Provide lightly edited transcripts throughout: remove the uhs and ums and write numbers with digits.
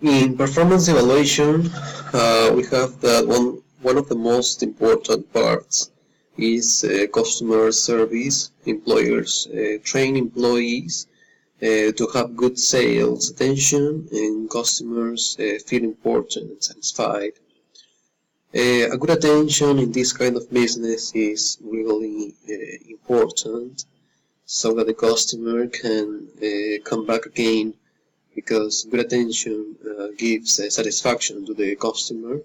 In performance evaluation, we have that one of the most important parts is customer service. Employers train employees to have good sales attention, and customers feel important and satisfied. A good attention in this kind of business is really important, so that the customer can come back again, because good attention gives satisfaction to the customer,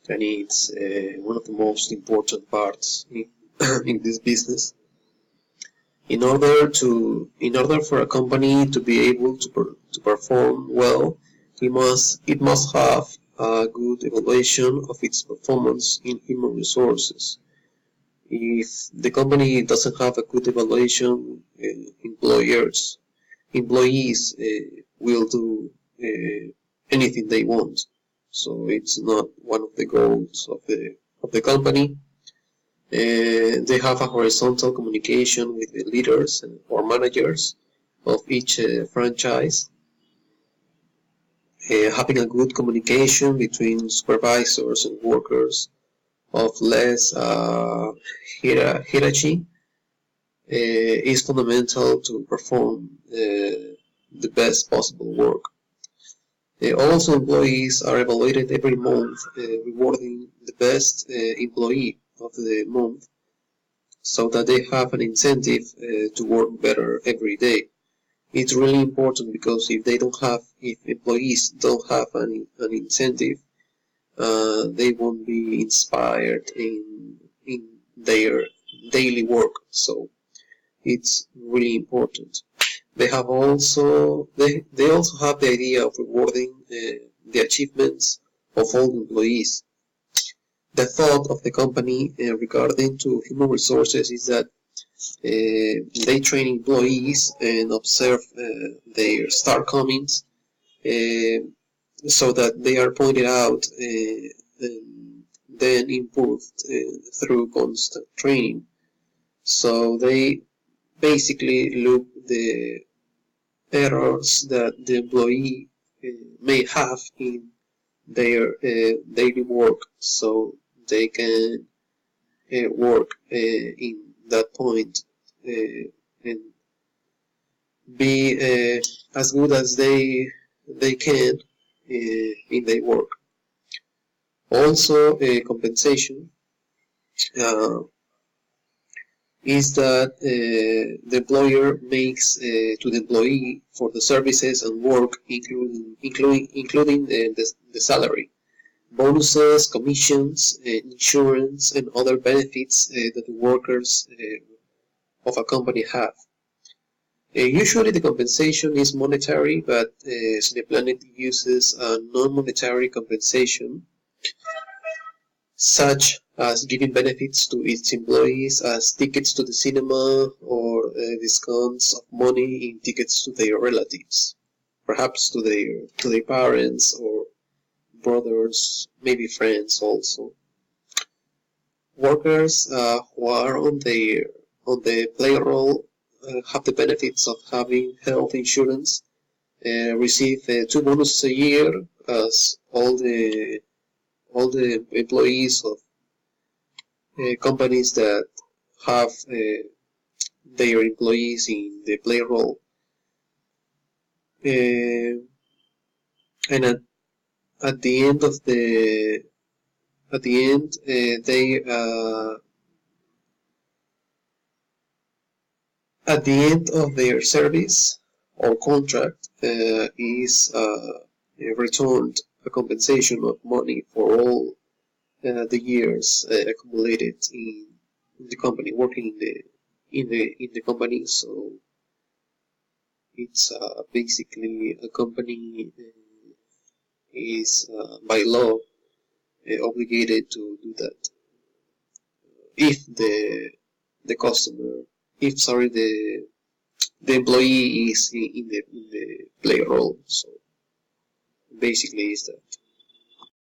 and it's one of the most important parts in this business. In order for a company to be able to perform well, it must have a good evaluation of its performance in human resources. If the company doesn't have a good evaluation, employees will do anything they want. So it's not one of the goals of the company. They have a horizontal communication with the leaders or managers of each franchise. Having a good communication between supervisors and workers of less hierarchy is fundamental to perform the best possible work. Also, employees are evaluated every month, rewarding the best employee of the month, so that they have an incentive to work better every day. It's really important, because if employees don't have an incentive, they won't be inspired in their daily work. So it's really important. They also have the idea of rewarding the achievements of all employees. The thought of the company regarding to human resources is that they train employees and observe their shortcomings, so that they are pointed out and then improved through constant training. So they basically look the errors that the employee may have in their daily work, so they can work in that point and be as good as they can in their work. Also, compensation is that the employer makes to the employee for the services and work, including the salary, bonuses, commissions, insurance, and other benefits that the workers of a company have. Usually the compensation is monetary, but Cineplanet uses a non-monetary compensation, such as giving benefits to its employees as tickets to the cinema, or discounts of money in tickets to their relatives, perhaps to their parents or brothers, maybe friends also. Workers who are on the payroll have the benefits of having health insurance, receive 2 bonuses a year, as all the employees of companies that have their employees in the payroll. And at the end of they at the end of their service or contract is returned a compensation of money for all the years accumulated in the company, working in the company. So it's basically a company is by law obligated to do that. If the employee is in the payroll. So basically is that.